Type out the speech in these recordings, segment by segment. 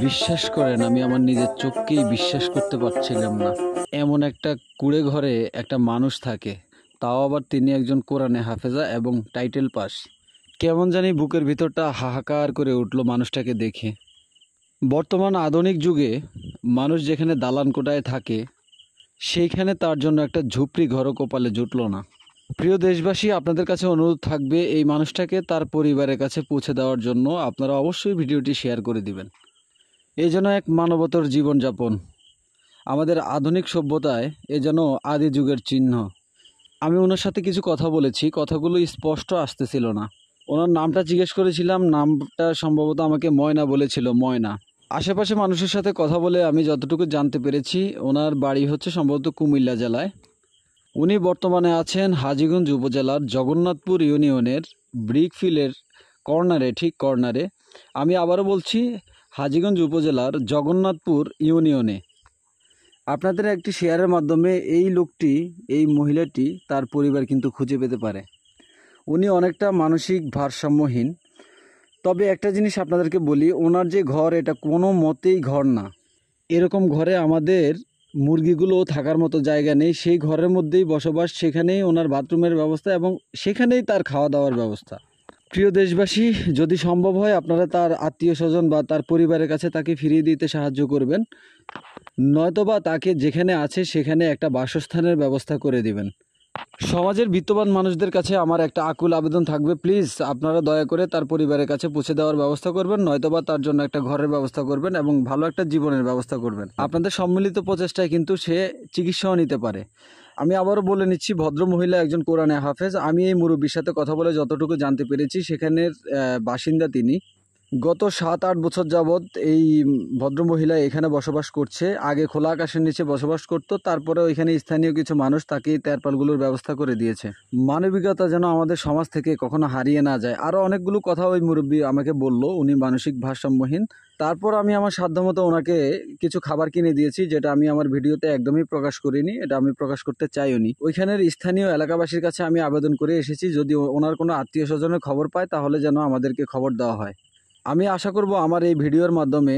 বিশ্বাস করেন, আমি আমার নিজের চোখকেই বিশ্বাস করতে পারছিলাম না। এমন একটা কুঁড়ে ঘরে একটা মানুষ থাকে, তাও আবার তিনি একজন কোরআনে হাফেজা এবং টাইটেল পাস। কেমন জানি বুকের ভিতরটা হাহাকার করে উঠল মানুষটাকে দেখে। বর্তমান আধুনিক যুগে মানুষ যেখানে দালান কোঠায় থাকে, সেইখানে তার জন্য একটা ঝুপড়ি ঘরও কপালে জুটল না। প্রিয় দেশবাসী, আপনাদের কাছে অনুরোধ থাকবে এই মানুষটাকে তার পরিবারের কাছে পৌঁছে দেওয়ার জন্য আপনারা অবশ্যই ভিডিওটি শেয়ার করে দিবেন। এই যেন এক মানবতার জীবনযাপন। আমাদের আধুনিক সভ্যতায় এ যেন আদি যুগের চিহ্ন। আমি ওনার সাথে কিছু কথা বলেছি, কথাগুলো স্পষ্ট আসতেছিল না। ওনার নামটা জিজ্ঞেস করেছিলাম, নামটা সম্ভবত আমাকে ময়না বলেছিল, ময়না। আশেপাশে মানুষের সাথে কথা বলে আমি যতটুকু জানতে পেরেছি, ওনার বাড়ি হচ্ছে সম্ভবত কুমিল্লা জেলায়। উনি বর্তমানে আছেন হাজীগঞ্জ উপজেলার জগন্নাথপুর ইউনিয়নের ব্রিকফিলের কর্নারে, ঠিক কর্নারে। আমি আবারও বলছি, হাজীগঞ্জ উপজেলার জগন্নাথপুর ইউনিয়নে। আপনাদের একটি শেয়ারের মাধ্যমে এই লোকটি, এই মহিলাটি তার পরিবার কিন্তু খুঁজে পেতে পারে। উনি অনেকটা মানসিক ভারসাম্যহীন। তবে একটা জিনিস আপনাদেরকে বলি, ওনার যে ঘর, এটা কোনো মতেই ঘর না। এরকম ঘরে আমাদের মুরগিগুলোও থাকার মতো জায়গা নেই। সেই ঘরের মধ্যেই বসবাস, সেখানেই ওনার বাথরুমের ব্যবস্থা এবং সেখানেই তার খাওয়া দাওয়ার ব্যবস্থা। প্রিয় দেশবাসী, যদি সম্ভব হয় আপনারা তার আত্মীয় স্বজন বা তার পরিবারের কাছে তাকে ফিরিয়ে দিতে সাহায্য করবেন, নয়তোবা তাকে যেখানে আছে সেখানে একটা বাসস্থানের ব্যবস্থা করে দিবেন। সমাজের বিত্তবান মানুষদের কাছে আমার একটা আকুল আবেদন থাকবে, প্লিজ আপনারা দয়া করে তার পরিবারের কাছে পৌঁছে দেওয়ার ব্যবস্থা করবেন, নয়তোবা তার জন্য একটা ঘরের ব্যবস্থা করবেন এবং ভালো একটা জীবনের ব্যবস্থা করবেন। আপনাদের সম্মিলিত প্রচেষ্টায় কিন্তু সে চিকিৎসাও নিতে পারে। আমি আবারও বলে নিচ্ছি, ভদ্র মহিলা একজন কোরআনে হাফেজ। আমি এই মুরব্বীর সাথে কথা বলে যতটুকু জানতে পেরেছি, সেখানের বাসিন্দা তিনি। গত 7-8 বছর যাবৎ এই ভদ্রমহিলা এখানে বসবাস করছে। আগে খোলা আকাশের নিচে বসবাস করত, তারপরে ওইখানে স্থানীয় কিছু মানুষ তাকে তেরপালগুলোর ব্যবস্থা করে দিয়েছে। মানবিকতা যেন আমাদের সমাজ থেকে কখনো হারিয়ে না যায়। আরও অনেকগুলো কথা ওই মুরব্বী আমাকে বলল, উনি মানসিক ভারসাম্যহীন। তারপর আমি আমার সাধ্যমতো ওনাকে কিছু খাবার কিনে দিয়েছি, যেটা আমি আমার ভিডিওতে একদমই প্রকাশ করিনি, এটা আমি প্রকাশ করতে চাইওনি। ওইখানের স্থানীয় এলাকাবাসীর কাছে আমি আবেদন করে এসেছি, যদি ওনার কোনো আত্মীয় স্বজনের খবর পায় তাহলে যেন আমাদেরকে খবর দেওয়া হয়। আমি আশা করব আমার এই ভিডিওর মাধ্যমে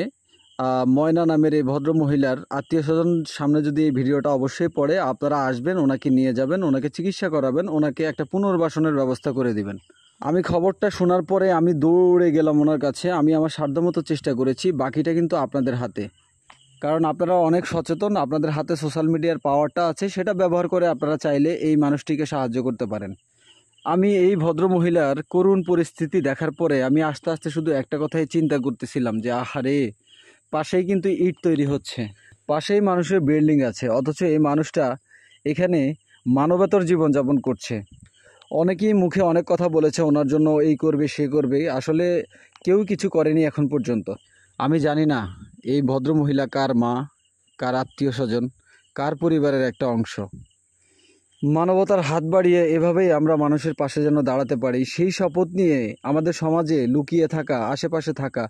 ময়না নামের এই ভদ্র মহিলার আত্মীয় স্বজন সামনে যদি এই ভিডিওটা অবশ্যই পড়ে, আপনারা আসবেন, ওনাকে নিয়ে যাবেন, ওনাকে চিকিৎসা করাবেন, ওনাকে একটা পুনর্বাসনের ব্যবস্থা করে দিবেন। আমি খবরটা শোনার পরে আমি দৌড়ে গেলাম ওনার কাছে। আমি আমার সাধ্যমতো চেষ্টা করেছি, বাকিটা কিন্তু আপনাদের হাতে। কারণ আপনারা অনেক সচেতন, আপনাদের হাতে সোশ্যাল মিডিয়ার পাওয়ারটা আছে, সেটা ব্যবহার করে আপনারা চাইলে এই মানুষটিকে সাহায্য করতে পারেন। আমি এই ভদ্র মহিলার করুণ পরিস্থিতি দেখার পরে আমি আস্তে আস্তে শুধু একটা কথাই চিন্তা করতেছিলাম যে আহারে, পাশেই কিন্তু ইট তৈরি হচ্ছে, পাশেই মানুষের বিল্ডিং আছে, অথচ এই মানুষটা এখানে মানবেতর জীবনযাপন করছে। অনেকেই মুখে অনেক কথা বলেছে ওনার জন্য, এই করবে সে করবে, আসলে কেউ কিছু করেনি এখন পর্যন্ত। আমি জানি না এই ভদ্র মহিলা কার মা, কার আত্মীয় স্বজন, কার পরিবারের একটা অংশ। মানবতার হাত বাড়িয়ে এভাবেই আমরা মানুষের পাশে যেন দাঁড়াতে পারি, সেই শপথ নিয়ে আমাদের সমাজে লুকিয়ে থাকা, আশেপাশে থাকা,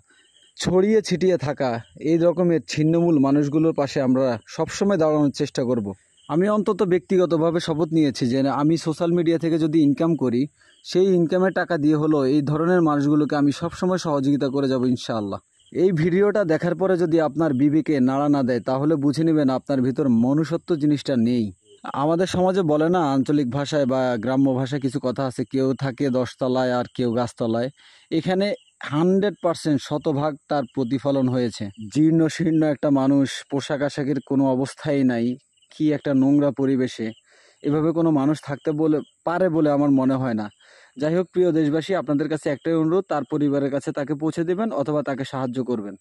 ছড়িয়ে ছিটিয়ে থাকা এই রকমের ছিন্নমূল মানুষগুলোর পাশে আমরা সবসময় দাঁড়ানোর চেষ্টা করব। আমি অন্তত ব্যক্তিগতভাবে শপথ নিয়েছি যে আমি সোশ্যাল মিডিয়া থেকে যদি ইনকাম করি, সেই ইনকামের টাকা দিয়ে হলো এই ধরনের মানুষগুলোকে আমি সবসময় সহযোগিতা করে যাব ইনশাআল্লাহ। এই ভিডিওটা দেখার পরে যদি আপনার বিবেকে নাড়া না দেয়, তাহলে বুঝে নেবেন আপনার ভিতর মনুষ্যত্ব জিনিসটা নেই। আমাদের সমাজে বলে না, আঞ্চলিক ভাষায় বা গ্রাম্য ভাষায় কিছু কথা আছে, কেউ থাকে 10 তলায় আর কেউ গাছতলায়। এখানে 100% শতভাগ তার প্রতিফলন হয়েছে। জীর্ণ শীর্ণ একটা মানুষ, পোশাক আশাকের কোনো অবস্থাই নাই, কি একটা নোংরা পরিবেশে। এভাবে কোনো মানুষ থাকতে পারে বলে আমার মনে হয় না। যাই হোক, প্রিয় দেশবাসী, আপনাদের কাছে একটাই অনুরোধ, তার পরিবারের কাছে তাকে পৌঁছে দেবেন অথবা তাকে সাহায্য করবেন।